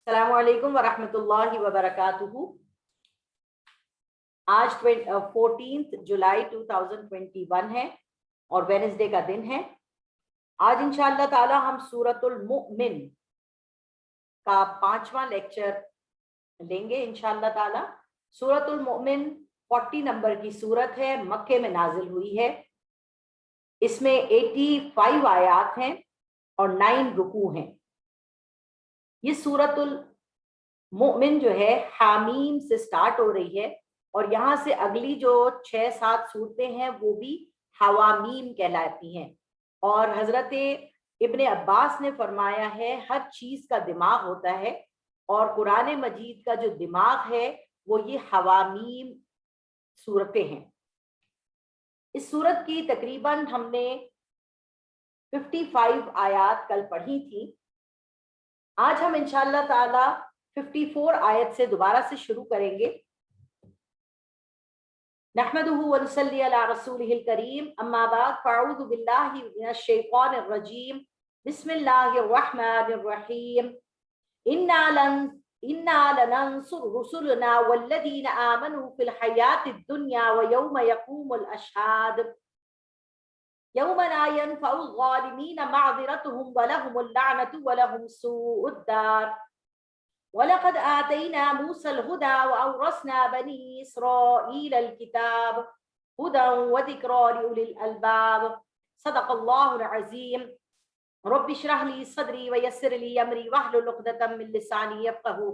السلام علیکم ورحمۃ اللہ وبرکاتہ۔ آج 14 جولائی 2021 ہے اور وینسڈے کا دن ہے۔ آج انشاءاللہ تعالی ہم سورۃ المؤمن کا 5واں لیکچر لیں گے انشاءاللہ تعالی۔ سورۃ المؤمن 40 نمبر کی سورت ہے، مکے میں نازل ہوئی ہے۔ اس میں 85 آیات ہیں اور 9 رکوع ہیں۔ یہ سورۃ المؤمن جو ہے حامیم سے سٹارٹ ہو رہی ہے اور یہاں سے اگلی جو 6-7 صورتیں ہیں وہ بھی حوامیم کہلاتی ہیں۔ اور حضرت ابن عباس نے فرمایا ہے ہر چیز کا دماغ ہوتا ہے اور قرآن مجید کا جو دماغ ہے وہ یہ حوامیم صورتیں ہیں۔ اس صورت کی تقریباً ہم نے 55 آیات کل پڑھی تھی۔ آج ہم انشاءاللہ تعالی 54 آیت سے دوبارہ سے شروع کریں گے۔ نحمده ونصلي على رسوله الكريم اما بعد فاعوذ بالله من الشيطان الرجيم بسم الله الرحمن الرحيم انا لننصر رسلنا والذين آمنوا في الحياة الدنيا ويوم يقوم الأشهاد يوم لا ينفع الظالمين معذرتهم ولهم اللعنة ولهم سوء الدار وَلَقَدْ آتَيْنَا مُوسَى الْهُدَى وَأَوْرَثْنَا بَنِي إِسْرَائِيلَ الْكِتَابَ هُدًى وَذِكْرَى لِأُولِي الْأَلْبَابِ صدق الله العظيم رب اشرح لي صدري ويسر لي أمري واحلل عقدة من لساني يفقهوا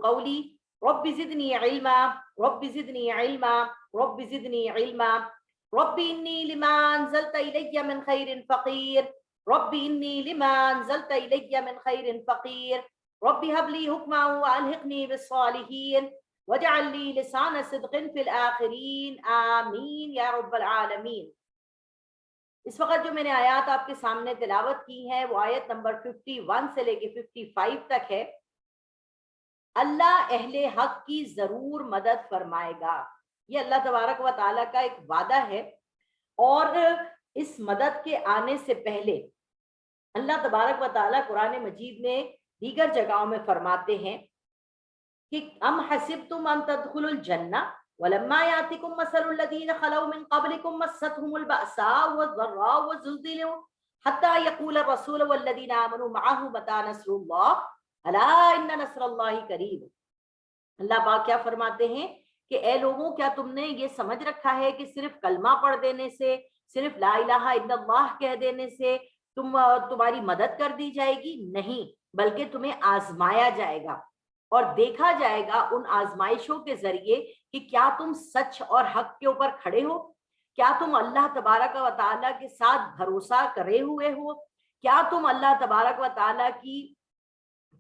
قولي رب زدني علما رب زدني علما رب زدني علما رب إني لما أنزلت إلي من خير فقير رب إني لما أنزلت إلي من خير فقير رب هب لي حكما وألحقني بالصالحين واجعل لي لسان صدق في الآخرين آمین یا رب العالمین۔ اس وقت جو میں نے آیات آپ کے سامنے تلاوت کی ہے وہ آیت نمبر 51 سے لے کے 55 تک ہے۔ اللہ اہل حق کی ضرور مدد فرمائے گا، یہ اللہ تبارک و تعالیٰ کا ایک وعدہ ہے۔ اور اس مدد کے آنے سے پہلے اللہ تبارک و تعالیٰ قرآن مجید میں دیگر جگہوں میں فرماتے ہیں کہ ام حسبتم ان تدخلوا الجنہ ولما یاتکم مثل الذین خلوا من قبلکم مستهم البأساء والضراء وزلزلوا حتى يقول الرسول والذین آمنوا معه متى نصر اللہ الا ان نصر اللہ قریب۔ اللہ پاک کیا فرماتے ہیں کہ اے لوگوں، کیا تم نے یہ سمجھ رکھا ہے کہ صرف کلمہ پڑھ دینے سے، صرف لا الہ الا اللہ کہہ دینے سے تمہاری مدد کر دی جائے گی؟ نہیں، بلکہ تمہیں آزمایا جائے گا اور دیکھا جائے گا ان آزمائشوں کے ذریعے کہ کیا تم سچ اور حق کے اوپر کھڑے ہو، کیا تم اللہ تبارک و تعالیٰ کے ساتھ بھروسہ کرے ہوئے ہو، کیا تم اللہ تبارک و تعالیٰ کی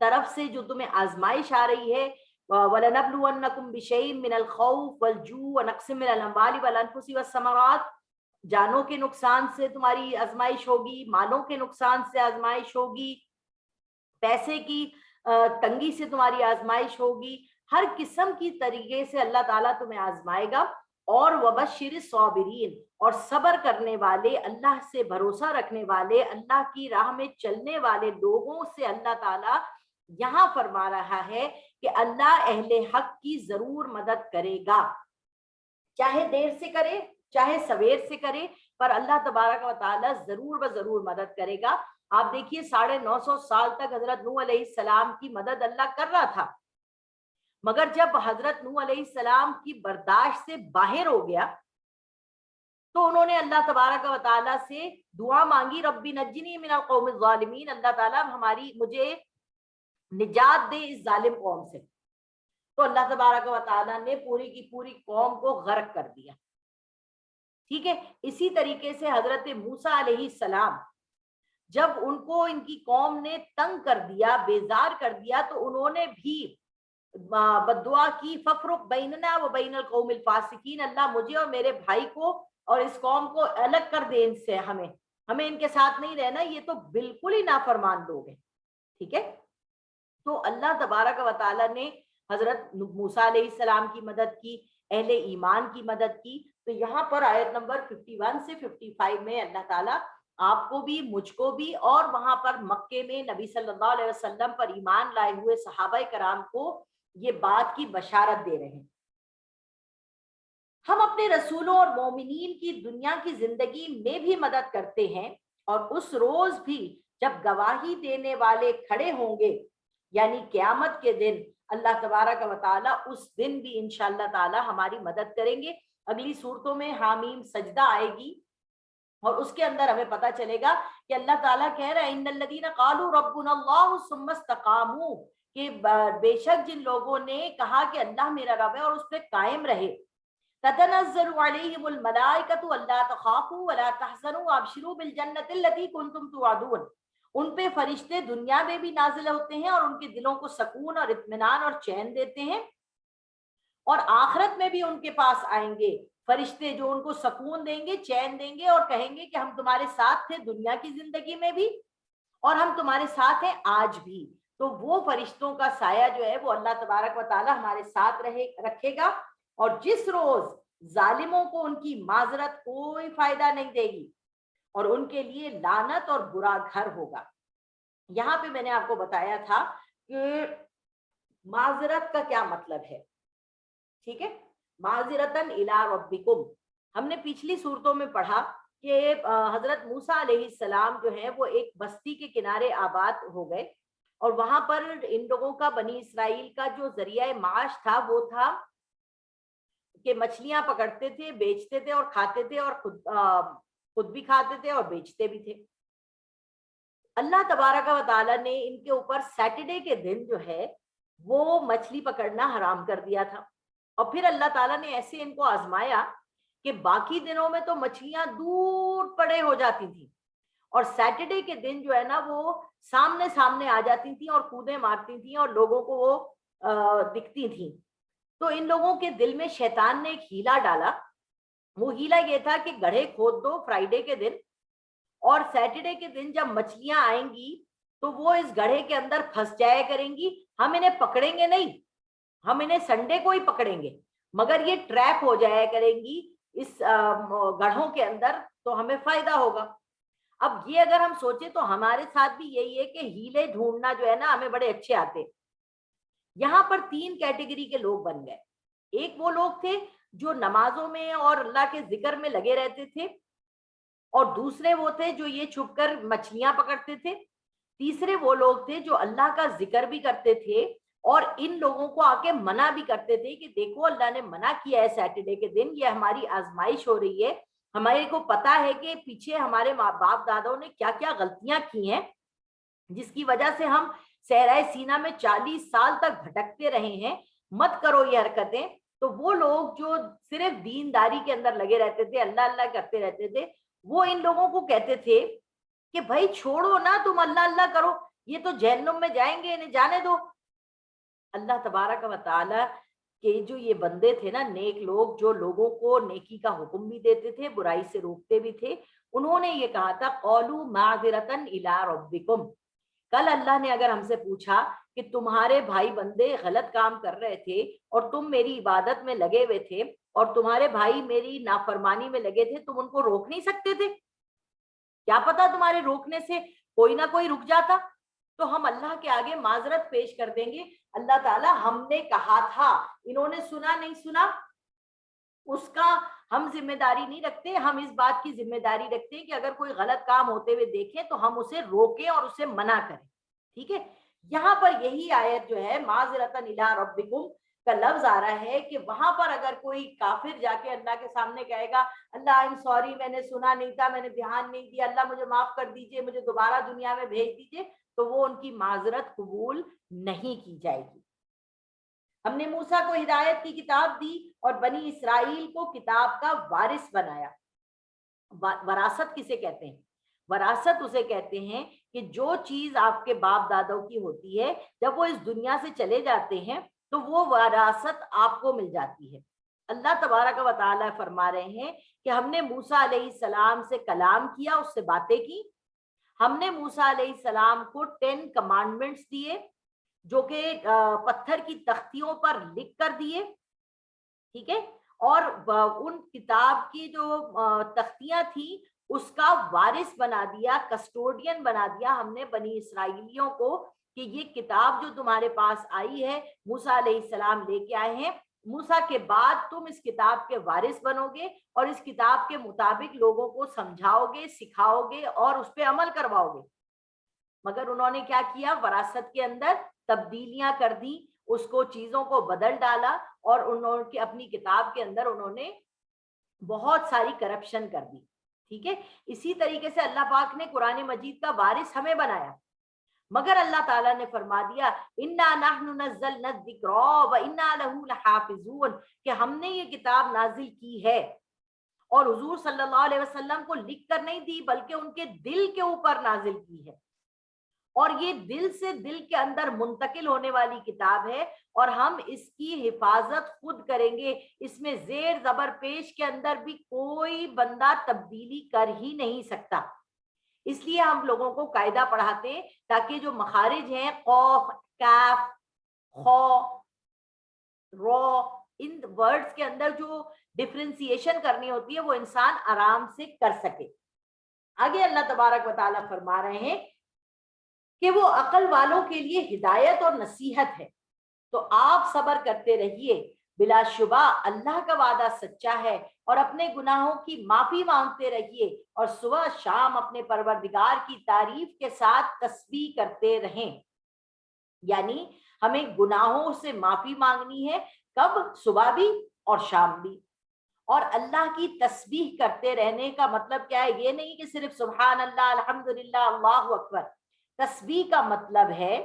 طرف سے جو تمہیں آزمائش آ رہی ہے وَلَنَبْلُوَنَّكُمْ بِشَيْءٍ مِّنَ الْخَوْفِ وَالْجُوعِ وَنَقْصٍ مِّنَ الْأَمْوَالِ وَالْأَنفُسِ وَالثَّمَرَاتِ، جانوں کے نقصان سے تمہاری آزمائش ہوگی، مالوں کے نقصان سے آزمائش ہوگی، پیسے کی تنگی سے تمہاری آزمائش ہوگی، ہر قسم کی طریقے سے اللہ تعالیٰ تمہیں آزمائے گا۔ اور وبشر الصابرین، اور صبر کرنے والے، اللہ سے بھروسہ رکھنے والے، اللہ کی راہ میں چلنے والے لوگوں سے اللہ تعالیٰ یہاں فرما رہا ہے کہ اللہ اہل حق کی ضرور مدد کرے گا، چاہے دیر سے کرے چاہے سویر سے کرے، پر اللہ تبارک و تعالیٰ ضرور و ضرور مدد کرے گا۔ آپ دیکھیے 950 سال تک حضرت نوح علیہ السلام کی مدد اللہ کر رہا تھا، مگر جب حضرت نوح علیہ السلام کی برداشت سے باہر ہو گیا تو انہوں نے اللہ تبارک و تعالیٰ سے دعا مانگی، ربی نجنی من القوم الظالمین، اللہ تعالیٰ مجھے نجات دے اس ظالم قوم سے۔ تو اللہ تبارک و تعالیٰ نے پوری کی پوری قوم کو غرق کر دیا۔ ٹھیک ہے، اسی طریقے سے حضرت موسیٰ علیہ السلام جب ان کو ان کی قوم نے تنگ کر دیا، بیزار کر دیا، تو انہوں نے بھی بددعا کی، ففرق بیننا و بین القوم الفاسقین، اللہ مجھے اور میرے بھائی کو اور اس قوم کو الگ کر دے، ان سے ہمیں ان کے ساتھ نہیں رہنا، یہ تو بالکل ہی نافرمان لوگ ہیں۔ ٹھیک ہے، تو اللہ تبارک و تعالیٰ نے حضرت موسیٰ علیہ السلام کی مدد کی، اہل ایمان کی مدد کی۔ تو یہاں پر آیت نمبر 51 سے 55 میں اللہ تعالیٰ آپ کو بھی مجھ کو بھی اور وہاں پر مکے میں نبی صلی اللہ علیہ وسلم پر ایمان لائے ہوئے صحابہ کرام کو یہ بات کی بشارت دے رہے ہیں۔ ہم اپنے رسولوں اور مومنین کی دنیا کی زندگی میں بھی مدد کرتے ہیں، اور اس روز بھی جب گواہی دینے والے کھڑے ہوں گے، یعنی قیامت کے دن، اللہ تبارک و تعالیٰ اس دن بھی انشاءاللہ تعالیٰ ہماری مدد کریں گے۔ اگلی صورتوں میں حامیم سجدہ آئے گی، اور اس کے اندر ہمیں پتا چلے گا کہ اللہ تعالیٰ کہہ رہے ہیں ان الذین قالوا ربنا اللہ ثم استقاموا، کہ بے شک جن لوگوں نے کہا کہ اللہ میرا رب ہے اور اس پہ قائم رہے، تتنزل علیہم الملائکۃ الا تخافوا ولا تحزنوا وابشروا بالجنۃ التي کنتم توعدون، ان پہ فرشتے دنیا میں بھی نازل ہوتے ہیں اور ان کے دلوں کو سکون اور اطمینان اور چین دیتے ہیں، اور آخرت میں بھی ان کے پاس آئیں گے فرشتے جو ان کو سکون دیں گے، چین دیں گے، اور کہیں گے کہ ہم تمہارے ساتھ تھے دنیا کی زندگی میں بھی اور ہم تمہارے ساتھ ہیں آج بھی۔ تو وہ فرشتوں کا سایہ جو ہے وہ اللہ تبارک و تعالی ہمارے ساتھ رکھے گا، اور جس روز ظالموں کو ان کی معذرت کوئی فائدہ نہیں دے گی اور ان کے لیے لعنت اور برا گھر ہوگا۔ یہاں پہ میں نے آپ کو بتایا تھا کہ معذرت کا کیا مطلب ہے، ٹھیک ہے، معذرتن الی ربکم۔ ہم نے پچھلی صورتوں میں پڑھا کہ حضرت موسیٰ علیہ السلام جو ہیں وہ ایک بستی کے کنارے آباد ہو گئے، اور وہاں پر ان لوگوں کا، بنی اسرائیل کا جو ذریعہ معاش تھا وہ تھا کہ مچھلیاں پکڑتے تھے، بیچتے تھے اور کھاتے تھے، اور خود بھی کھاتے تھے اور بیچتے بھی تھے۔ اللہ تبارک و تعالیٰ نے ان کے اوپر سیٹرڈے کے دن جو ہے وہ مچھلی پکڑنا حرام کر دیا تھا، اور پھر اللہ تعالیٰ نے ایسے ان کو آزمایا کہ باقی دنوں میں تو مچھلیاں دور پڑے ہو جاتی تھیں، اور سیٹرڈے کے دن جو ہے نا وہ سامنے سامنے آ جاتی تھیں اور کودیں مارتی تھیں اور لوگوں کو وہ دکھتی تھیں۔ تو ان لوگوں کے دل میں شیطان نے ایک ہیلا ڈالا، وہ ہیلا یہ تھا کہ گڑھے کھود دو فرائیڈے کے دن، اور سیٹرڈے کے دن جب مچھلیاں آئیں گی تو وہ اس گڑھے کے اندر پھنس جایا کریں گی، ہم انہیں پکڑیں گے نہیں، ہم انہیں سنڈے کو ہی پکڑیں گے، مگر یہ ٹریپ ہو جایا کریں گی اس گڑھوں کے اندر، تو ہمیں فائدہ ہوگا۔ اب یہ اگر ہم سوچیں تو ہمارے ساتھ بھی یہی ہے کہ ہیلے ڈھونڈنا جو ہے نا ہمیں بڑے اچھے آتے۔ یہاں پر 3 کیٹیگری کے لوگ بن گئے، ایک وہ لوگ تھے جو نمازوں میں اور اللہ کے ذکر میں لگے رہتے تھے، اور دوسرے وہ تھے جو یہ چھپ کر مچھلیاں پکڑتے تھے، تیسرے وہ لوگ تھے جو اللہ کا ذکر بھی کرتے تھے اور ان لوگوں کو آ کے منع بھی کرتے تھے کہ دیکھو اللہ نے منع کیا ہے سیٹرڈے کے دن، یہ ہماری آزمائش ہو رہی ہے، ہمارے کو پتا ہے کہ پیچھے ہمارے ماں باپ داداؤں نے کیا کیا غلطیاں کی ہیں جس کی وجہ سے ہم صحرائے سینا میں 40 سال تک بھٹکتے رہے ہیں، مت کرو یہ حرکتیں۔ تو وہ لوگ جو صرف دینداری کے اندر لگے رہتے تھے، اللہ اللہ کرتے رہتے تھے، وہ ان لوگوں کو کہتے تھے کہ بھائی چھوڑو نا، تم اللہ اللہ کرو، یہ تو جہنم میں جائیں گے، انہیں جانے دو۔ اللہ تبارک و تعالی کہ جو یہ بندے تھے نا، نیک لوگ جو لوگوں کو نیکی کا حکم بھی دیتے تھے، برائی سے روکتے بھی تھے، انہوں نے یہ کہا تھا قولوا معذرۃ الی ربکم۔ کل اللہ نے اگر ہم سے پوچھا کہ تمہارے بھائی بندے غلط کام کر رہے تھے اور تم میری عبادت میں لگے ہوئے تھے، اور تمہارے بھائی میری نافرمانی میں لگے تھے، تم ان کو روک نہیں سکتے تھے؟ کیا پتا تمہارے روکنے سے کوئی نہ کوئی رک جاتا؟ تو ہم اللہ کے آگے معذرت پیش کر دیں گے، اللہ تعالیٰ ہم نے کہا تھا، انہوں نے سنا نہیں سنا اس کا ہم ذمہ داری نہیں رکھتے، ہم اس بات کی ذمہ داری رکھتے ہیں کہ اگر کوئی غلط کام ہوتے ہوئے دیکھیں تو ہم اسے روکیں اور اسے منع کریں، ٹھیک ہے۔ یہاں پر یہی آیت جو ہے معذرۃ الی ربکم کا لفظ آ رہا ہے کہ وہاں پر اگر کوئی کافر جا کے اللہ کے سامنے کہے گا اللہ آئی ایم سوری، میں نے سنا نہیں تھا، میں نے دھیان نہیں دیا، اللہ مجھے معاف کر دیجئے، مجھے دوبارہ دنیا میں بھیج دیجئے، تو وہ ان کی معذرت قبول نہیں کی جائے گی۔ ہم نے موسیٰ کو ہدایت کی کتاب دی اور بنی اسرائیل کو کتاب کا وارث بنایا۔ وراثت کسے کہتے ہیں؟ وراثت اسے کہتے ہیں کہ جو چیز آپ کے باپ دادوں کی ہوتی ہے، جب وہ اس دنیا سے چلے جاتے ہیں تو وہ وراثت آپ کو مل جاتی ہے۔ اللہ تبارک و تعالیٰ فرما رہے ہیں کہ ہم نے موسیٰ علیہ السلام سے کلام کیا، اس سے باتیں کی، ہم نے موسیٰ علیہ السلام کو 10 کمانڈمنٹس دیے جو کہ پتھر کی تختیوں پر لکھ کر دیے، ٹھیک ہے، اور ان کتاب کی جو تختیاں تھیں اس کا وارث بنا دیا, کسٹوڈین بنا دیا ہم نے بنی اسرائیلیوں کو, کہ یہ کتاب جو تمہارے پاس آئی ہے موسیٰ علیہ السلام لے کے آئے ہیں, موسیٰ کے بعد تم اس کتاب کے وارث بنو گے اور اس کتاب کے مطابق لوگوں کو سمجھاؤ گے, سکھاؤ گے اور اس پہ عمل کرواؤ گے. مگر انہوں نے کیا کیا, وراثت کے اندر تبدیلیاں کر دی, اس کو چیزوں کو بدل ڈالا, اور انہوں نے اپنی کتاب کے اندر انہوں نے بہت ساری کرپشن کر دی. ٹھیک ہے, اسی طریقے سے اللہ پاک نے قرآن مجید کا وارث ہمیں بنایا, مگر اللہ تعالیٰ نے فرما دیا انا نحن نزلنا الذکر وانا لہ لحافظون, کہ ہم نے یہ کتاب نازل کی ہے اور حضور صلی اللہ علیہ وسلم کو لکھ کر نہیں دی بلکہ ان کے دل کے اوپر نازل کی ہے, اور یہ دل سے دل کے اندر منتقل ہونے والی کتاب ہے, اور ہم اس کی حفاظت خود کریں گے. اس میں زیر زبر پیش کے اندر بھی کوئی بندہ تبدیلی کر ہی نہیں سکتا. اس لیے ہم لوگوں کو قاعدہ پڑھاتے ہیں تاکہ جو مخارج ہیں قاف, کاف, خو, رو, ان ورڈز کے اندر جو ڈفرینسیشن کرنی ہوتی ہے وہ انسان آرام سے کر سکے. آگے اللہ تبارک و تعالیٰ فرما رہے ہیں کہ وہ عقل والوں کے لیے ہدایت اور نصیحت ہے, تو آپ صبر کرتے رہیے, بلا شبہ اللہ کا وعدہ سچا ہے, اور اپنے گناہوں کی معافی مانگتے رہیے, اور صبح شام اپنے پروردگار کی تعریف کے ساتھ تسبیح کرتے رہیں. یعنی ہمیں گناہوں سے معافی مانگنی ہے, کب؟ صبح بھی اور شام بھی. اور اللہ کی تسبیح کرتے رہنے کا مطلب کیا ہے؟ یہ نہیں کہ صرف سبحان اللہ, الحمدللہ, اللہ اکبر. تسبیح کا مطلب ہے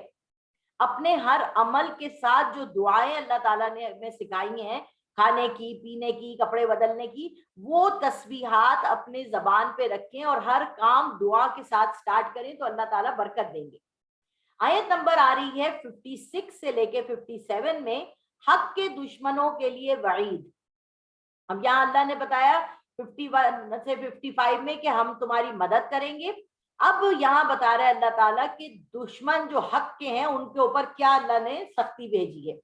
اپنے ہر عمل کے ساتھ جو دعائیں اللہ تعالیٰ نے ہمیں سکھائی ہیں, کھانے کی, پینے کی, کپڑے بدلنے کی, وہ تسبیحات اپنے زبان پہ رکھیں اور ہر کام دعا کے ساتھ سٹارٹ کریں تو اللہ تعالیٰ برکت دیں گے. آیت نمبر آ رہی ہے 56 سے لے کے 57 میں, حق کے دشمنوں کے لیے وعید. اب یہاں اللہ نے بتایا 51 سے 55 میں کہ ہم تمہاری مدد کریں گے. اب یہاں بتا رہے اللہ تعالیٰ کہ دشمن جو حق کے ہیں ان کے اوپر کیا اللہ نے سختی بھیجی ہے.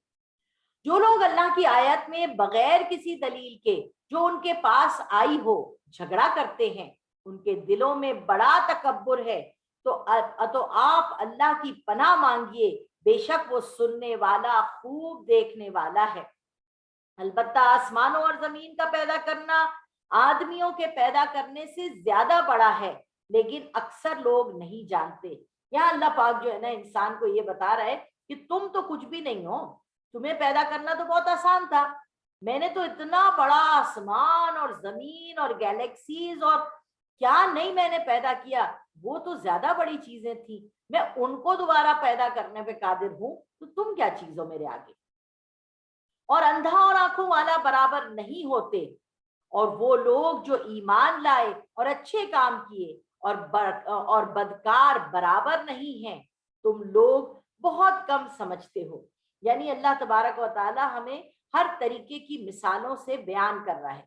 جو لوگ اللہ کی آیت میں بغیر کسی دلیل کے جو ان کے پاس آئی ہو جھگڑا کرتے ہیں, ان کے دلوں میں بڑا تکبر ہے, تو آپ اللہ کی پناہ مانگیے, بے شک وہ سننے والا, خوب دیکھنے والا ہے. البتہ آسمانوں اور زمین کا پیدا کرنا آدمیوں کے پیدا کرنے سے زیادہ بڑا ہے, لیکن اکثر لوگ نہیں جانتے. یہاں اللہ پاک جو ہے نا انسان کو یہ بتا رہا ہے کہ تم تو کچھ بھی نہیں ہو, تمہیں پیدا کرنا تو بہت آسان تھا. میں نے تو اتنا بڑا آسمان اور زمین اور گیلیکسیز اور کیا نہیں میں نے پیدا کیا, وہ تو زیادہ بڑی چیزیں تھیں, میں ان کو دوبارہ پیدا کرنے پہ قادر ہوں, تو تم کیا چیز ہو میرے آگے. اور اندھا اور آنکھوں والا برابر نہیں ہوتے, اور وہ لوگ جو ایمان لائے اور اچھے کام کیے اور بدکار برابر نہیں ہیں, تم لوگ بہت کم سمجھتے ہو. یعنی اللہ تبارک و تعالی ہمیں ہر طریقے کی مثالوں سے بیان کر رہا ہے.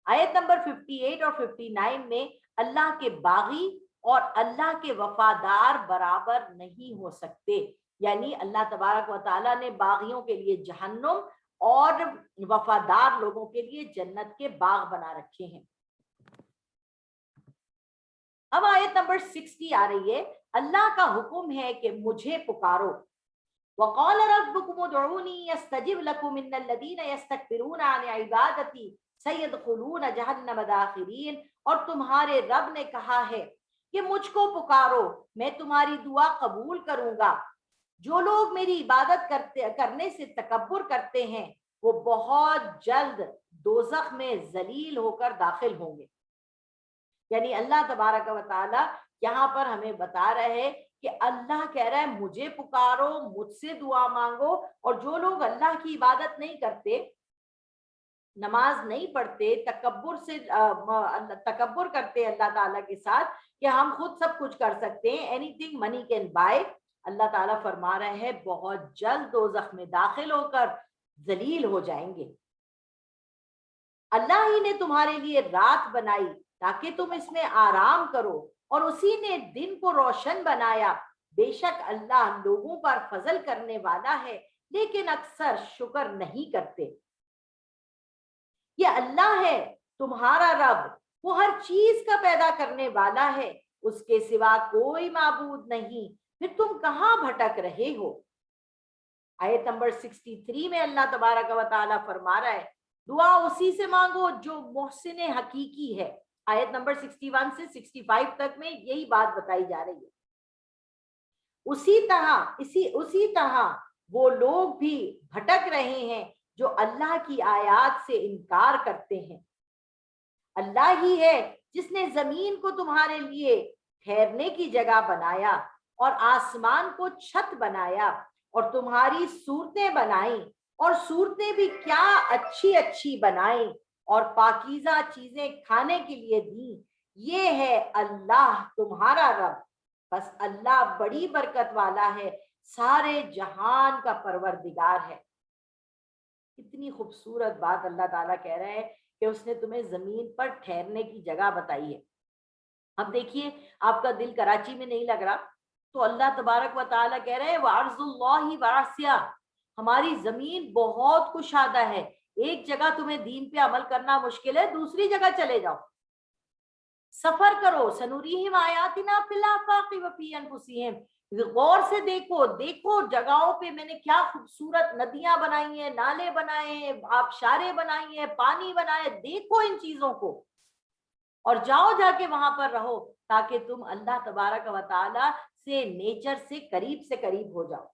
آیت نمبر 58 اور 59 میں اللہ کے باغی اور اللہ کے وفادار برابر نہیں ہو سکتے. یعنی اللہ تبارک و تعالیٰ نے باغیوں کے لیے جہنم اور وفادار لوگوں کے لیے جنت کے باغ بنا رکھے ہیں. اب آیت نمبر 60 آ رہی ہے, اللہ کا حکم ہے کہ مجھے پکارو. وقال ربكم ادعوني استجب لكم ان الذين يستكبرون عن عبادتي سيدخلون جہنم داخرین. اور تمہارے رب نے کہا ہے کہ مجھ کو پکارو, میں تمہاری دعا قبول کروں گا. جو لوگ میری عبادت کرنے سے تکبر کرتے ہیں وہ بہت جلد دوزخ میں ذلیل ہو کر داخل ہوں گے. یعنی اللہ تبارک و تعالی یہاں پر ہمیں بتا رہے ہیں کہ اللہ کہہ رہا ہے مجھے پکارو, مجھ سے دعا مانگو. اور جو لوگ اللہ کی عبادت نہیں کرتے, نماز نہیں پڑھتے, تکبر کرتے اللہ تعالیٰ کے ساتھ کہ ہم خود سب کچھ کر سکتے ہیں, anything money can buy, اللہ تعالیٰ فرما رہے ہیں بہت جلد دوزخ میں داخل ہو کر ذلیل ہو جائیں گے. اللہ ہی نے تمہارے لیے رات بنائی تاکہ تم اس میں آرام کرو, اور اسی نے دن کو روشن بنایا. بے شک اللہ لوگوں پر فضل کرنے والا ہے, لیکن اکثر شکر نہیں کرتے. یہ اللہ ہے تمہارا رب وہ ہر چیز کا پیدا کرنے والا ہے، اس کے سوا کوئی معبود نہیں، پھر تم کہاں بھٹک رہے ہو؟ آیت نمبر 63 میں اللہ تبارک و تعالیٰ فرما رہا ہے دعا اسی سے مانگو جو محسن حقیقی ہے۔ آیت نمبر 61 سے 65 تک میں یہی بات بتائی جا رہی ہے۔ اسی طرح وہ لوگ بھی بھٹک رہے ہیں جو اللہ کی آیات سے انکار کرتے ہیں۔ اللہ ہی ہے جس نے زمین کو تمہارے لیے ٹھہرنے کی جگہ بنایا اور آسمان کو چھت بنایا اور تمہاری صورتیں بنائیں، اور صورتیں بھی کیا اچھی اچھی بنائیں، اور پاکیزہ چیزیں کھانے کے لیے دیں۔ یہ ہے اللہ تمہارا رب، بس اللہ بڑی برکت والا ہے، سارے جہان کا پروردگار ہے۔ اتنی خوبصورت بات اللہ تعالیٰ کہہ رہے ہیں کہ اس نے تمہیں زمین پر ٹھہرنے کی جگہ بتائی ہے۔ اب دیکھیے آپ کا دل کراچی میں نہیں لگ رہا تو اللہ تبارک و تعالیٰ کہہ رہے ہیں وَعَرْضُ اللَّهِ وَاسِعٌ، ہماری زمین بہت کشادہ ہے، ایک جگہ تمہیں دین پہ عمل کرنا مشکل ہے، دوسری جگہ چلے جاؤ، سفر کرو۔ سنوریہم آیاتنا فی الآفاق وفی انفسہم، غور سے دیکھو جگہوں پہ میں نے کیا خوبصورت ندیاں بنائی ہیں، نالے بنائے ہیں، آبشاریں بنائی ہیں، پانی بنائے، دیکھو ان چیزوں کو اور جاؤ جا کے وہاں پر رہو تاکہ تم اللہ تبارک و تعالی سے نیچر سے قریب ہو جاؤ۔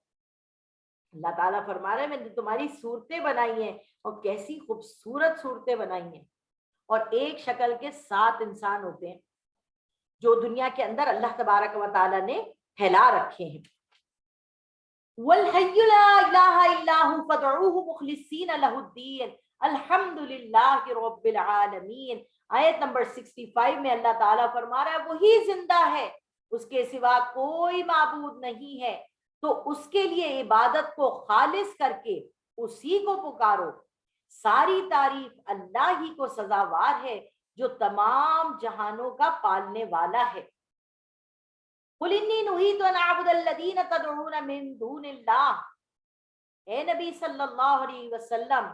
اللہ تعالیٰ فرما رہے ہیں میں نے تمہاری صورتیں بنائی ہیں، اور کیسی خوبصورت صورتیں بنائی ہیں، اور ایک شکل کے 7 انسان ہوتے ہیں جو دنیا کے اندر اللہ تبارک و تعالیٰ نے پھیلا رکھے ہیں۔ وَالْحَيُّ لَا إِلَٰهَ إِلَّا هُوَ فَادْعُوهُ مُخْلِصِينَ لَهُ الدِّينَ الْحَمْدُ لِلَّهِ رَبِّ الْعَالَمِينَ۔ آیت نمبر 65 میں اللہ تعالیٰ فرما رہا ہے وہی زندہ ہے، اس کے سوا کوئی معبود نہیں ہے، تو اس کے لیے عبادت کو خالص کر کے اسی کو پکارو۔ ساری تعریف اللہ ہی کو سزاوار ہے جو تمام جہانوں کا پالنے والا ہے۔ قُلْ إِنِّي نُهِيتُ أَنْ أَعْبُدَ الَّذِينَ تَدْعُونَ مِن دُونِ اللَّهِ، اے نبی صلی اللہ علیہ وسلم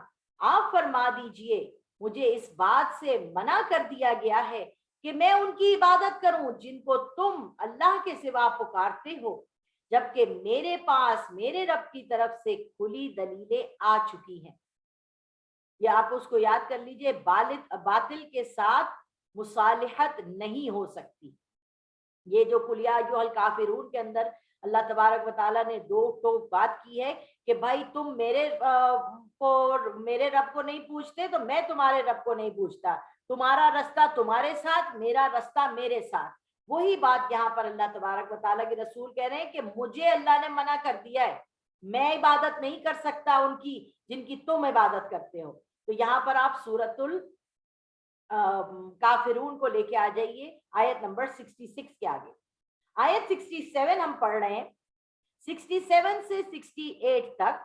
آپ فرما دیجئے مجھے اس بات سے منع کر دیا گیا ہے کہ میں ان کی عبادت کروں جن کو تم اللہ کے سوا پکارتے ہو، جبکہ میرے پاس میرے رب کی طرف سے کھلی دلیلیں آ چکی ہیں۔ یہ آپ اس کو یاد کر لیجئے، باطل کے ساتھ مصالحت نہیں ہو سکتی۔ یہ جو قُلْ یَا أَیُّہَا الْکافِرُونَ کے اندر اللہ تبارک و تعالیٰ نے دو بات کی ہے کہ بھائی تم میرے رب کو نہیں پوچھتے تو میں تمہارے رب کو نہیں پوچھتا، تمہارا رستہ تمہارے ساتھ، میرا رستہ میرے ساتھ۔ وہی بات یہاں پر اللہ تبارک و تعالیٰ کے رسول کہہ رہے ہیں کہ مجھے اللہ نے منع کر دیا ہے، میں عبادت نہیں کر سکتا ان کی جن کی تم عبادت کرتے ہو۔ تو یہاں پر آپ سورۃ کافرون کو لے کے آ جائیے آیت نمبر 66 کے آگے۔ آیت 67 ہم پڑھ رہے ہیں، 67 سے 68 تک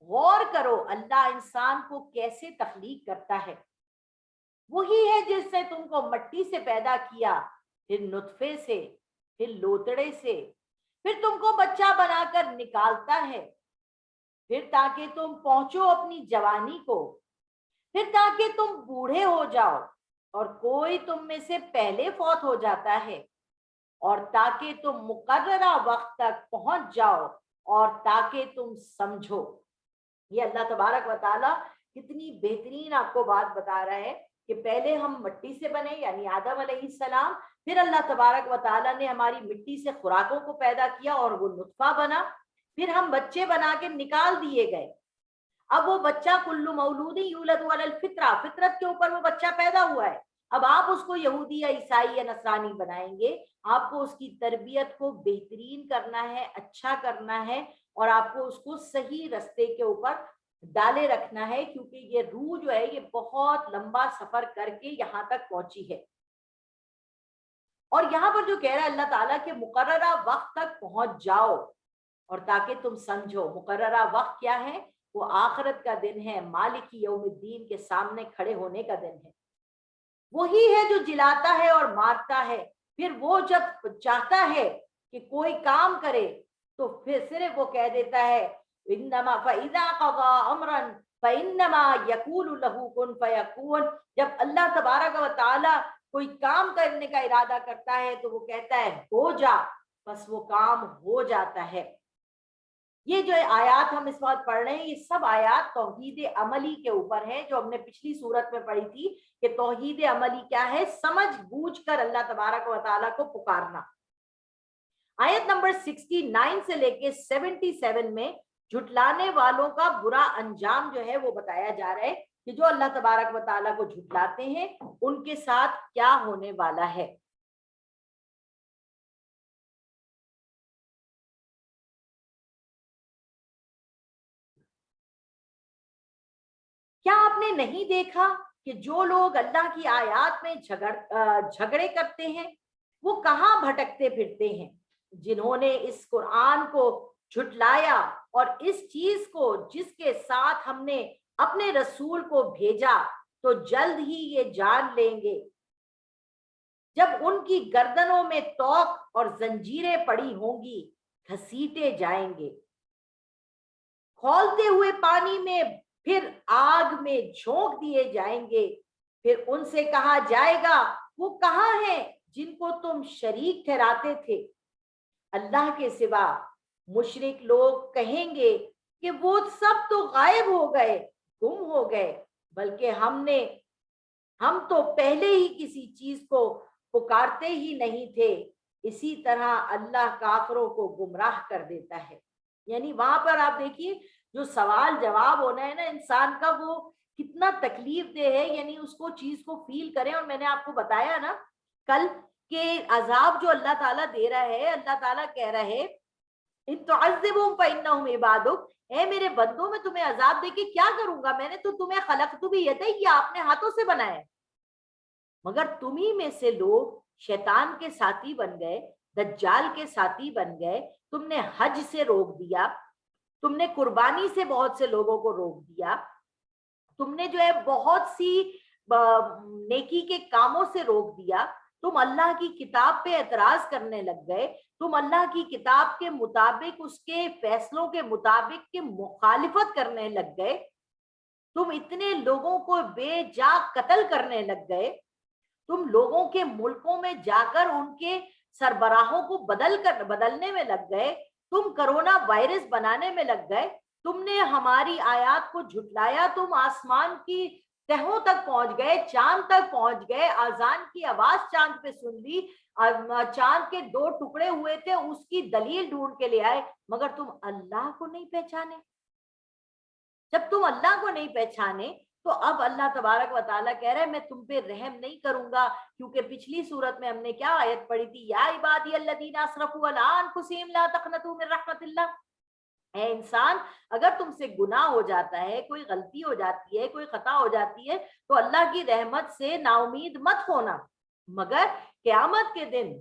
غور کرو اللہ انسان کو کیسے تخلیق کرتا ہے۔ وہی ہے جس نے تم کو مٹی سے پیدا کیا، پھر نطفے سے، پھر لوتڑے سے، پھر تم کو بچہ بنا کر نکالتا ہے، پھر تاکہ تم پہنچو اپنی جوانی کو، پھر تاکہ تم بوڑھے ہو جاؤ اور کوئی تم میں سے پہلے فوت ہو جاتا ہے، اور تاکہ تم مقررہ وقت تک پہنچ جاؤ، اور تاکہ تم سمجھو۔ یہ اللہ تبارک و تعالیٰ کتنی بہترین آپ کو بات بتا رہا ہے کہ پہلے ہم مٹی سے بنے یعنی آدم علیہ السلام، پھر اللہ تبارک و تعالیٰ نے ہماری مٹی سے خوراکوں کو پیدا کیا اور وہ نطفہ بنا، پھر ہم بچے بنا کے نکال دیے گئے۔ اب وہ بچہ کل مولود یولد علی الفطرہ، فطرت کے اوپر وہ بچہ پیدا ہوا ہے۔ اب آپ اس کو یہودی یا عیسائی یا نصرانی بنائیں گے، آپ کو اس کی تربیت کو بہترین کرنا ہے، اچھا کرنا ہے، اور آپ کو اس کو صحیح رستے کے اوپر ڈالے رکھنا ہے، کیونکہ یہ روح جو ہے یہ بہت لمبا سفر کر کے یہاں تک پہنچی ہے۔ اور یہاں پر جو کہہ رہا ہے اللہ تعالیٰ کہ مقررہ وقت تک پہنچ جاؤ اور تاکہ تم سمجھو۔ مقررہ وقت کیا ہے؟ وہ آخرت کا دن ہے، مالک یوم الدین کے سامنے کھڑے ہونے کا دن ہے۔ وہی ہے جو جلاتا ہے اور مارتا ہے، پھر وہ جب چاہتا ہے کہ کوئی کام کرے تو پھر صرف وہ کہہ دیتا ہے انما فاذا قضى امرا فانما يقول له كن فيكون۔ جب اللہ تبارک و تعالی کوئی کام کرنے کا ارادہ کرتا ہے تو وہ کہتا ہے ہو جا، بس وہ کام ہو جاتا ہے۔ یہ جو آیات ہم اس وقت پڑھ رہے ہیں، یہ سب آیات توحید عملی کے اوپر ہیں، جو ہم نے پچھلی صورت میں پڑھی تھی کہ توحید عملی کیا ہے، سمجھ بوجھ کر اللہ تبارک و تعالیٰ کو پکارنا۔ آیت نمبر 69 سے لے کے 77 میں جھٹلانے والوں کا برا انجام جو ہے وہ بتایا جا رہا ہے کہ جو اللہ تبارک و تعالیٰ کو جھٹلاتے ہیں ان کے ساتھ کیا ہونے والا ہے۔ کیا آپ نے نہیں دیکھا کہ جو لوگ اللہ کی آیات میں جھگڑے کرتے ہیں وہ کہاں بھٹکتے پھرتے ہیں؟ جنہوں نے اس قرآن کو جھٹلایا اور اس چیز کو جس کے ساتھ ہم نے اپنے رسول کو بھیجا، تو جلد ہی یہ جان لیں گے جب ان کی گردنوں میں توق اور زنجیریں پڑی ہوں گی، گھسیٹے جائیں گے، کھولتے ہوئے پانی میں، پھر آگ میں جھونک دیے جائیں گے۔ پھر ان سے کہا جائے گا وہ کہاں ہیں جن کو تم شریک ٹھہراتے تھے اللہ کے سوا؟ مشرک لوگ کہیں گے کہ وہ سب تو غائب ہو گئے، گم ہو گئے، بلکہ ہم تو پہلے ہی کسی چیز کو پکارتے ہی نہیں تھے۔ اسی طرح اللہ کافروں کو گمراہ کر دیتا ہے۔ یعنی وہاں پر آپ دیکھیے جو سوال جواب ہونا ہے نا انسان کا، وہ کتنا تکلیف دہ ہے، یعنی اس کو چیز کو فیل کریں۔ اور میں نے آپ کو بتایا نا کل کہ عذاب جو اللہ تعالیٰ دے رہا ہے، اللہ تعالیٰ کہہ رہا ہے ان تعذبہم فانہم عبادک، اے میرے بندوں میں تمہیں عذاب دے کے کیا کروں گا؟ میں نے تو تمہیں خلقت بیدی، اپنے ہاتھوں سے بنایا ہے، مگر تمہیں میں سے لوگ شیطان کے ساتھی بن گئے، دجال کے ساتھی بن گئے، تم نے حج سے روک دیا، تم نے قربانی سے بہت سے لوگوں کو روک دیا، تم نے جو ہے بہت سی نیکی کے کاموں سے روک دیا، تم اللہ کی کتاب پہ اعتراض کرنے لگ گئے، تم اللہ کی کتاب کے مطابق، اس کے فیصلوں کے مطابق کے مخالفت کرنے لگ گئے، تم اتنے لوگوں کو بے جا قتل کرنے لگ گئے، تم لوگوں کے ملکوں میں جا کر ان کے سربراہوں کو بدلنے میں لگ گئے، تم کرونا وائرس بنانے میں لگ گئے، تم نے ہماری آیات کو جھٹلایا، تم آسمان کی تہوں تک پہنچ گئے، چاند تک پہنچ گئے، اذان کی آواز چاند پہ سن لی، چاند کے 2 ٹکڑے ہوئے تھے اس کی دلیل ڈھونڈ کے لے آئے، مگر تم اللہ کو نہیں پہچانے۔ جب تم اللہ کو نہیں پہچانے تو اب اللہ تبارک و تعالیٰ کہہ رہے ہیں میں تم پہ رحم نہیں کروں گا، کیونکہ پچھلی صورت میں ہم نے کیا آیت پڑھی تھی، یا عبادی الذین اسرفوا علی انفسہم لا تقنطوا من رحمت اللہ۔ اے انسان، اگر تم سے گناہ ہو جاتا ہے، کوئی غلطی ہو جاتی ہے، کوئی خطا ہو جاتی ہے، تو اللہ کی رحمت سے نا امید مت ہونا، مگر قیامت کے دن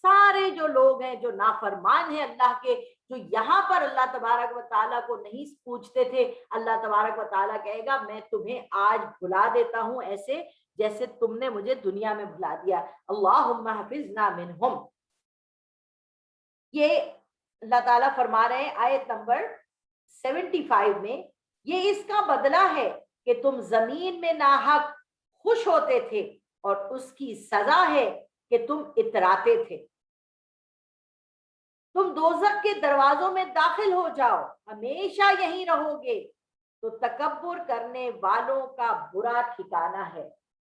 سارے جو لوگ ہیں جو نافرمان ہیں اللہ کے، جو یہاں پر اللہ تبارک و تعالیٰ کو نہیں پوچھتے تھے، اللہ تبارک و تعالیٰ کہے گا میں تمہیں آج بھلا دیتا ہوں ایسے جیسے تم نے مجھے دنیا میں بھلا دیا۔ اللہم حفظنا منہم، یہ اللہ تعالیٰ فرما رہے ہیں آیت نمبر 75 میں، یہ اس کا بدلہ ہے کہ تم زمین میں ناحق خوش ہوتے تھے، اور اس کی سزا ہے کہ تم اتراتے تھے۔ تم دوزخ کے دروازوں میں داخل ہو جاؤ، ہمیشہ یہیں رہو گے، تو تکبر کرنے والوں کا برا ٹھکانہ ہے۔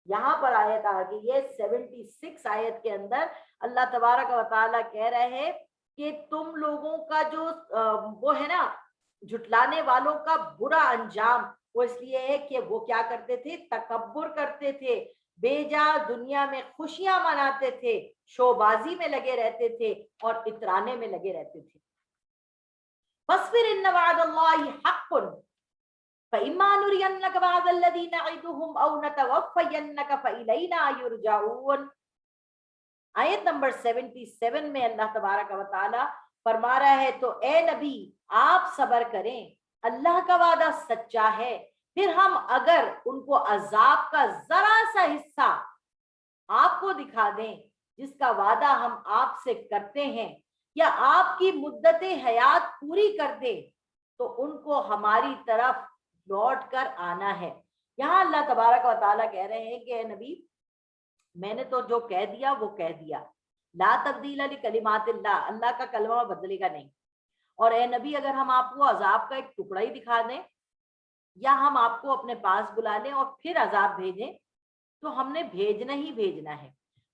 یہاں پر آیت آ گئی ہے 76 آیت کے اندر، اللہ تبارک و تعالیٰ کہہ رہے ہیں کہ تم لوگوں کا جو وہ ہے نا جھٹلانے والوں کا برا انجام، وہ اس لیے ہے کہ وہ کیا کرتے تھے، تکبر کرتے تھے، بے جا دنیا میں خوشیاں مناتے تھے، شو بازی میں لگے رہتے تھے اور اترانے میں لگے رہتے تھے۔ فاصبر ان وعد اللہ حق فإما نرينك بعض الذي نعدهم أو نتوفينك فإلينا يرجعون۔ آیت نمبر 77 میں اللہ تبارک و تعالی فرما رہا ہے تو اے نبی آپ صبر کریں، اللہ کا وعدہ سچا ہے، پھر ہم اگر ان کو عذاب کا ذرا سا حصہ آپ کو دکھا دیں جس کا وعدہ ہم آپ سے کرتے ہیں، یا آپ کی مدت حیات پوری کر دیں، تو ان کو ہماری طرف لوٹ کر آنا ہے۔ یہاں اللہ تبارک و تعالیٰ کہہ رہے ہیں کہ اے نبی میں نے تو جو کہہ دیا وہ کہہ دیا. لا تبدیل لکلمات اللہ, اللہ کا کلمہ بدلے گا نہیں. اور اے نبی اگر ہم آپ کو عذاب کا ایک ٹکڑا ہی دکھا دیں یا ہم آپ کو اپنے پاس بلا لیں اور پھر عذاب بھیجیں تو ہم نے بھیجنا ہی بھیجنا ہے.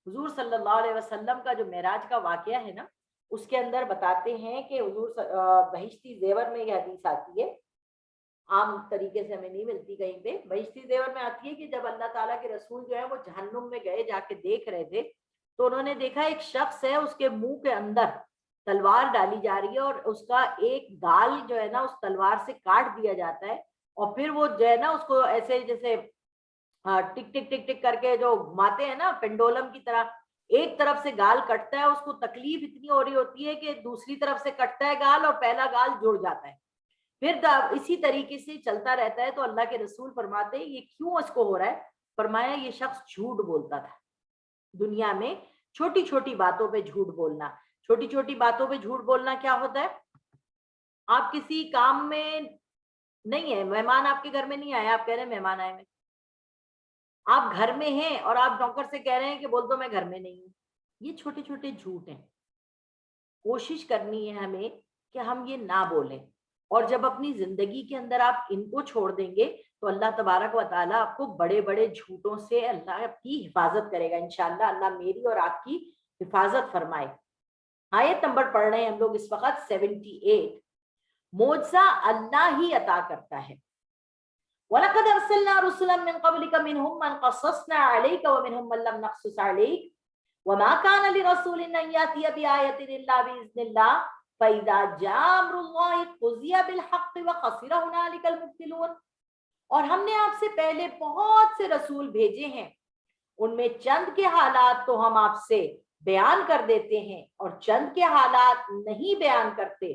حضور صلی اللہ علیہ وسلم کا جو معراج کا واقعہ ہے نا, اس کے اندر بتاتے ہیں کہ حضور بہشتی زیور میں یہ حدیث آتی ہے, عام طریقے سے ہمیں نہیں ملتی کہیں پہ. بہشتی زیور میں آتی ہے کہ جب اللہ تعالیٰ کے رسول جو ہے وہ جہنم میں گئے, جا کے دیکھ رہے تھے, تو انہوں نے دیکھا ایک شخص ہے, اس کے منہ کے اندر تلوار ڈالی جا رہی ہے اور اس کا ایک گال جو ہے نا اس تلوار سے کاٹ دیا جاتا ہے, اور پھر وہ جو ہے نا اس کو ایسے جیسے ٹک ٹک ٹک ٹک کر کے جو گھماتے ہیں نا پینڈولم کی طرح, ایک طرف سے گال کٹتا ہے, اس کو تکلیف اتنی ہو رہی ہوتی ہے کہ دوسری طرف سے کٹتا ہے گال اور پہلا گال جڑ جاتا ہے, پھر اسی طریقے سے چلتا رہتا ہے. تو اللہ کے رسول فرماتے ہیں یہ کیوں اس کو ہو رہا ہے؟ فرمایا یہ شخص جھوٹ بولتا تھا دنیا میں, چھوٹی چھوٹی باتوں پہ جھوٹ بولنا. چھوٹی چھوٹی باتوں پہ جھوٹ بولنا کیا ہوتا ہے؟ آپ کسی کام میں نہیں ہے, مہمان آپ کے گھر میں نہیں آئے, آپ کہہ رہے ہیں مہمان آئے, میں آپ گھر میں ہیں اور آپ نوکر سے کہہ رہے ہیں کہ بول دو میں گھر میں نہیں ہوں. یہ چھوٹے چھوٹے جھوٹ ہیں. کوشش کرنی ہے ہمیں کہ ہم یہ نہ بولیں, اور جب اپنی زندگی کے اندر آپ ان کو چھوڑ دیں گے تو اللہ تبارک و تعالیٰ آپ کو بڑے بڑے جھوٹوں سے اللہ کی حفاظت کرے گا انشاءاللہ. اللہ میری اور آپ کی حفاظت فرمائے. آیت نمبر پڑھ رہے ہیں ہم لوگ اس وقت 78. معجزہ اللہ ہی عطا کرتا ہے. وَلَقَدْ أَرْسَلْنَا رُسُلًا مِّن قَبْلِكَ مِنْهُمْ مَنْ قَصَّصْنَا عَلَيْكَ وَمِنْهُمْ مَنْ لَمْ نَقْصُصْ عَلَيْكَ وَمَا كَانَ لِرَسُولٍ أَن يَأْتِيَ بِآيَةٍ إِلَّا بِإِذْنِ اللَّهِ فَإِذَا جَاءَ أَمْرُ اللَّهِ قُضِيَ بِالْحَقِّ وَخَسِرَ هُنَالِكَ الْمُبْطِلُونَ. اور ہم نے آپ سے پہلے بہت سے رسول بھیجے ہیں, ان میں چند کے حالات تو ہم آپ سے بیان کر دیتے ہیں اور چند کے حالات نہیں بیان کرتے.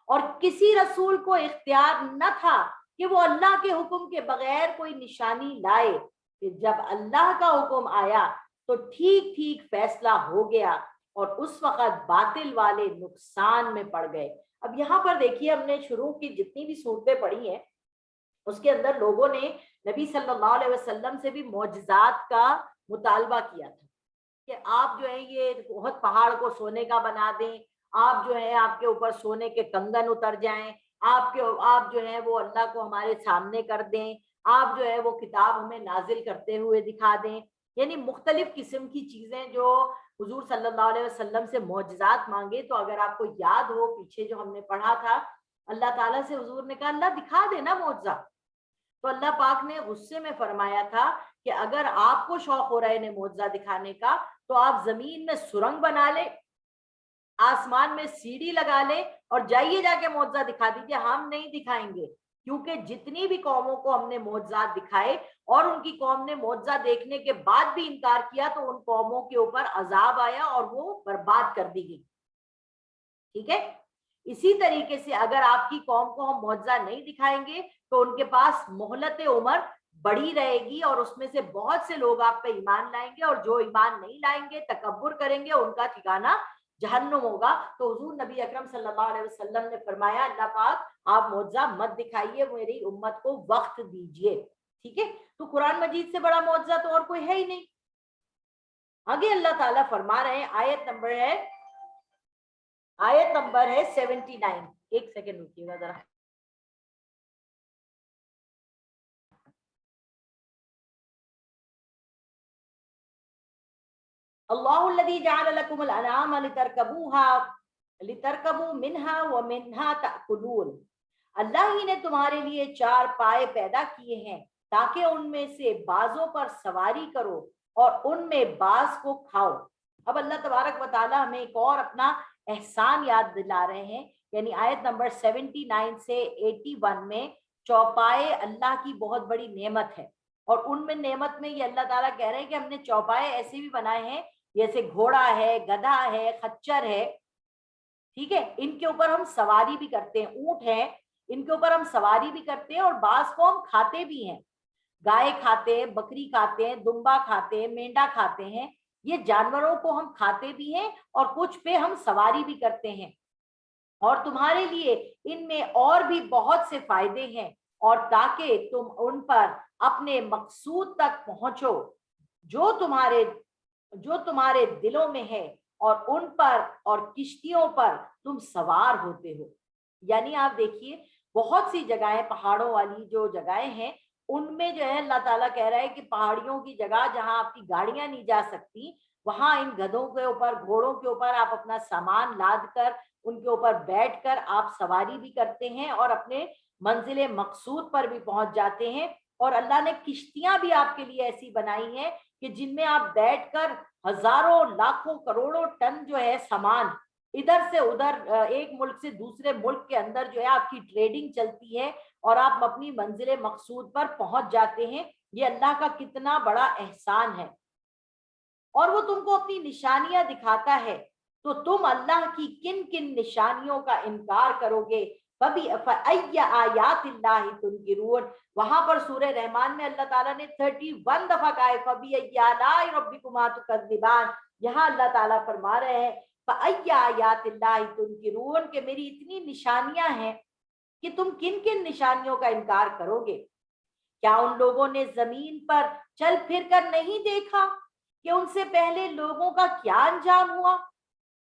اور کسی رسول کو اختیار نہ تھا کہ وہ اللہ کے حکم کے بغیر کوئی نشانی لائے, کہ جب اللہ کا حکم آیا تو ٹھیک ٹھیک فیصلہ ہو گیا اور اس وقت باطل والے نقصان میں پڑ گئے. اب یہاں پر دیکھیے, ہم نے شروع کی جتنی بھی صورتیں پڑھی ہیں اس کے اندر لوگوں نے نبی صلی اللہ علیہ وسلم سے بھی معجزات کا مطالبہ کیا تھا کہ آپ جو ہے یہ بہت پہاڑ کو سونے کا بنا دیں, آپ جو ہے آپ کے اوپر سونے کے کنگن اتر جائیں, آپ جو ہے وہ اللہ کو ہمارے سامنے کر دیں, آپ جو ہے وہ کتاب ہمیں نازل کرتے ہوئے دکھا دیں. یعنی مختلف قسم کی چیزیں جو حضور صلی اللہ علیہ وسلم سے معجزات مانگے. تو اگر آپ کو یاد ہو پیچھے جو ہم نے پڑھا تھا, اللہ تعالیٰ سے حضور نے کہا اللہ دکھا دینا معجزہ, تو اللہ پاک نے غصے میں فرمایا تھا کہ اگر آپ کو شوق ہو رہا ہے معجزہ دکھانے کا تو آپ زمین میں سرنگ بنا لیں, آسمان میں سیڑھی لگا لیں اور جائیے جا کے معجزہ دکھا دیجیے. ہم نہیں دکھائیں گے, کیونکہ جتنی بھی قوموں کو ہم نے معجزات دکھائے اور ان کی قوم نے معجزہ دیکھنے کے بعد بھی انکار کیا تو ان قوموں کے اوپر عذاب آیا اور وہ برباد کر دی گئی. ٹھیک ہے, اسی طریقے سے اگر آپ کی قوم کو ہم معجزہ نہیں دکھائیں گے تو ان کے پاس مہلت عمر بڑی رہے گی اور اس میں سے بہت سے لوگ آپ پہ ایمان لائیں گے, اور جو ایمان نہیں لائیں گے تکبر کریں گے ان کا ٹھکانہ جہنم ہوگا. تو حضور نبی اکرم صلی اللہ علیہ وسلم نے فرمایا اللہ پاک آپ معجزہ مت دکھائیے, میری امت کو وقت دیجیے. ٹھیک ہے, تو قرآن مجید سے بڑا معجزہ تو اور کوئی ہے ہی نہیں. آگے اللہ تعالیٰ فرما رہے ہیں, آیت نمبر ہے 79. ایک سیکنڈ رکیے گا ذرا. اللہ الذی جعل لکم الانعام لترکبوا منها ومنها تأکلون. اللہ ہی نے تمہارے لیے 4 پائے پیدا کیے ہیں تاکہ ان میں سے بعضوں پر سواری کرو اور ان میں بعض کو کھاؤ. اب اللہ تبارک و تعالیٰ ہمیں ایک اور اپنا احسان یاد دلا رہے ہیں. یعنی آیت نمبر 79 سے 81 میں چوپائے اللہ کی بہت بڑی نعمت ہے, اور ان میں نعمت میں یہ اللہ تعالیٰ کہہ رہے ہیں کہ ہم نے چوپائے ایسے بھی بنائے ہیں جیسے گھوڑا ہے, گدھا ہے, خچر ہے. ٹھیک ہے, ان کے اوپر ہم سواری بھی کرتے ہیں. اونٹ ہے, ان کے اوپر ہم سواری بھی کرتے ہیں, اور بعض کو ہم کھاتے بھی ہیں. گائے کھاتے ہیں, بکری کھاتے ہیں, دمبا کھاتے ہیں, مینڈا کھاتے ہیں. یہ جانوروں کو ہم کھاتے بھی ہیں اور کچھ پہ ہم سواری بھی کرتے ہیں. اور تمہارے لیے ان میں اور بھی بہت سے فائدے ہیں, اور تاکہ تم ان پر اپنے مقصود تک پہنچو جو تمہارے جو تمہارے دلوں میں ہے اور ان پر اور کشتیوں پر تم سوار ہوتے ہو. یعنی آپ دیکھیے بہت سی جگہیں پہاڑوں والی جو جگہیں ہیں ان میں جو ہے اللہ تعالیٰ کہہ رہا ہے کہ پہاڑیوں کی جگہ جہاں آپ کی گاڑیاں نہیں جا سکتی وہاں ان گدھوں کے اوپر گھوڑوں کے اوپر آپ اپنا سامان لاد کر ان کے اوپر بیٹھ کر آپ سواری بھی کرتے ہیں اور اپنے منزل مقصود پر بھی پہنچ جاتے ہیں. اور اللہ نے کشتیاں بھی آپ کے لیے ایسی بنائی ہیں کہ جن میں آپ بیٹھ کر ہزاروں لاکھوں کروڑوں ٹن جو ہے سامان ادھر سے ادھر ایک ملک سے دوسرے ملک کے اندر جو ہے آپ کی ٹریڈنگ چلتی ہے اور آپ اپنی منزل مقصود پر پہنچ جاتے ہیں. یہ اللہ کا کتنا بڑا احسان ہے. اور وہ تم کو اپنی نشانیاں دکھاتا ہے تو تم اللہ کی کن کن نشانیوں کا انکار کرو گے. فَأَيَّ آیَاتِ اللَّهِ تُنْکِرُونَ. وہاں پر سورہ رحمان میں اللہ تعالیٰ نے 31 دفعہ کہا ہے فَبِأَيِّ آلَاءِ رَبِّكُمَا تُكَذِّبَانِ. یہاں اللہ تعالیٰ فرما رہے ہیں فَأَيَّ آیَاتِ اللَّهِ تُنْکِرُونَ کہ میری اتنی نشانیاں ہیں کہ تم کن کن نشانیوں کا انکار کرو گے. کیا ان لوگوں نے زمین پر چل پھر کر نہیں دیکھا کہ ان سے پہلے لوگوں کا کیا انجام ہوا؟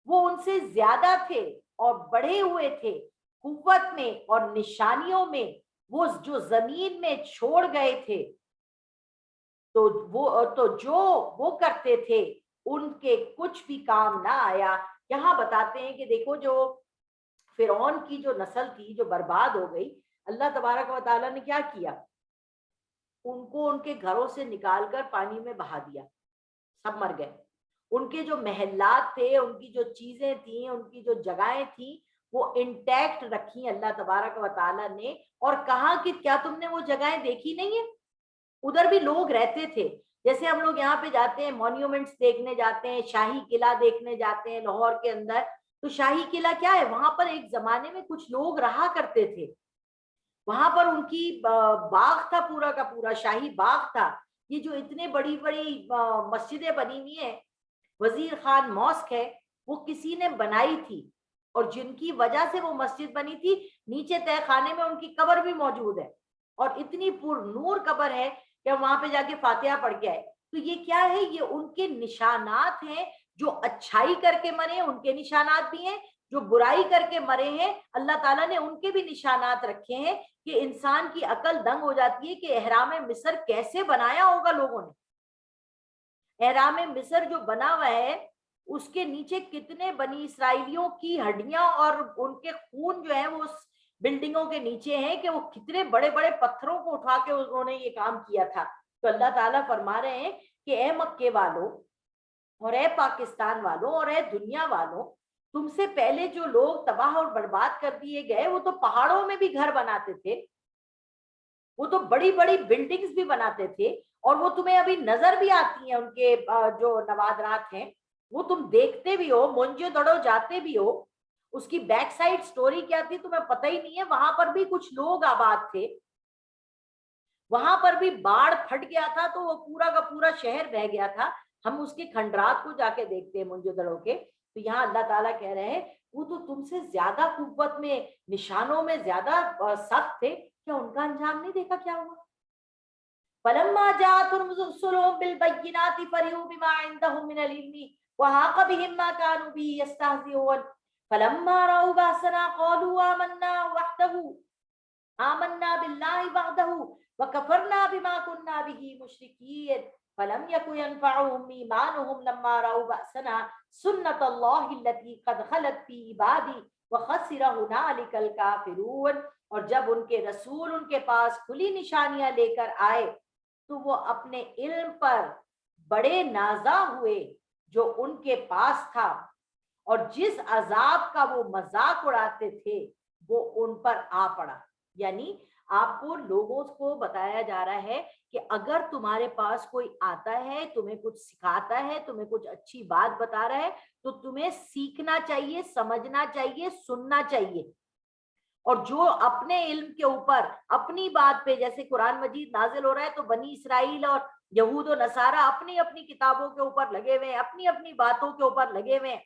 وہ ان سے زیادہ تھے اور بڑھے ہوئے تھے قوت میں اور نشانیوں میں. وہ جو زمین میں چھوڑ گئے تھے تو جو وہ کرتے تھے ان کے کچھ بھی کام نہ آیا. یہاں بتاتے ہیں کہ دیکھو جو فرعون کی جو نسل تھی جو برباد ہو گئی اللہ تبارک و تعالیٰ نے کیا کیا ان کو ان کے گھروں سے نکال کر پانی میں بہا دیا. سب مر گئے. ان کے جو محلات تھے ان کی جو چیزیں تھیں ان کی جو جگہیں تھیں وہ انٹیکٹ رکھی اللہ تبارک و تعالیٰ نے اور کہا کہ کیا تم نے وہ جگہیں دیکھی نہیں ہیں؟ ادھر بھی لوگ رہتے تھے. جیسے ہم لوگ یہاں پہ جاتے ہیں مونیومنٹس دیکھنے جاتے ہیں شاہی قلعہ دیکھنے جاتے ہیں لاہور کے اندر. تو شاہی قلعہ کیا ہے وہاں پر ایک زمانے میں کچھ لوگ رہا کرتے تھے. وہاں پر ان کی باغ تھا پورا کا پورا شاہی باغ تھا. یہ جو اتنے بڑی بڑی مسجدیں بنی ہوئی ہیں وزیر خان ماسک ہے وہ کسی نے بنائی تھی اور جن کی وجہ سے وہ مسجد بنی تھی نیچے تہ خانے میں ان کی قبر بھی موجود ہے اور اتنی پر نور قبر ہے کہ وہاں پہ جا کے فاتحہ پڑھ کے آئے. تو یہ کیا ہے یہ ان کے نشانات ہیں. جو اچھائی کر کے مرے ان کے نشانات بھی ہیں جو برائی کر کے مرے ہیں اللہ تعالیٰ نے ان کے بھی نشانات رکھے ہیں کہ انسان کی عقل دنگ ہو جاتی ہے کہ احرام مصر کیسے بنایا ہوگا لوگوں نے. احرام مصر جو بنا ہوا ہے اس کے نیچے کتنے بنی اسرائیلیوں کی ہڈیاں اور ان کے خون جو ہے وہ بلڈنگوں کے نیچے ہیں کہ وہ کتنے بڑے بڑے پتھروں کو اٹھا کے انہوں نے یہ کام کیا تھا. تو اللہ تعالیٰ فرما رہے ہیں کہ اے مکے والوں اور اے پاکستان والوں اور اے دنیا والوں تم سے پہلے جو لوگ تباہ اور برباد کر دیے گئے وہ تو پہاڑوں میں بھی گھر بناتے تھے وہ تو بڑی بڑی بلڈنگز بھی بناتے تھے اور وہ تمہیں ابھی نظر بھی آتی ہیں ان کے جو نوادرات ہیں وہ تم دیکھتے بھی ہو منجو دڑو جاتے بھی ہو. اس کی بیک سائڈ سٹوری کیا تھی تمہیں پتہ ہی نہیں ہے. وہاں پر بھی کچھ لوگ آباد تھے وہاں پر بھی باڑ پھٹ گیا تھا تو وہ پورا کا پورا شہر بہ گیا تھا. ہم اس کے کھنڈرات کو جا کے دیکھتے ہیں منجو دڑوں کے. تو یہاں اللہ تعالیٰ کہہ رہے ہیں وہ تو تم سے زیادہ قوت میں نشانوں میں زیادہ سخت تھے. کیا ان کا انجام نہیں دیکھا کیا ہوا؟ فلما جاءتهم رسلهم بالبينات فرحوا بما عندهم من العلم وحاق بهم ما كانوا به يستهزئون فلما رأوا بأسنا قالوا آمنا بالله وحده وكفرنا بما كنا به مشركين فلم يكن ينفعهم إيمانهم لما رأوا بأسنا سنة الله التي قد خلت في عبادي وخسر هنالك الكافرون. اور جب ان کے رسول ان کے پاس کھلی نشانیاں لے کر آئے تو وہ اپنے علم پر بڑے نازا ہوئے جو ان کے پاس تھا اور جس عذاب کا وہ مذاق اڑاتے تھے وہ ان پر آ پڑا. یعنی آپ کو لوگوں کو بتایا جا رہا ہے کہ اگر تمہارے پاس کوئی آتا ہے تمہیں کچھ سکھاتا ہے تمہیں کچھ اچھی بات بتا رہا ہے تو تمہیں سیکھنا چاہیے سمجھنا چاہیے سننا چاہیے. اور جو اپنے علم کے اوپر اپنی بات پہ جیسے قرآن مجید نازل ہو رہا ہے تو بنی اسرائیل اور یہود و نصارہ اپنی اپنی کتابوں کے اوپر لگے ہوئے ہیں اپنی اپنی باتوں کے اوپر لگے ہوئے ہیں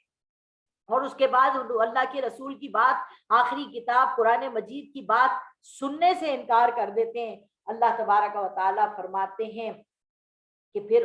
اور اس کے بعد اللہ کے رسول کی بات آخری کتاب قرآن مجید کی بات سننے سے انکار کر دیتے ہیں. اللہ تبارک و تعالیٰ فرماتے ہیں کہ پھر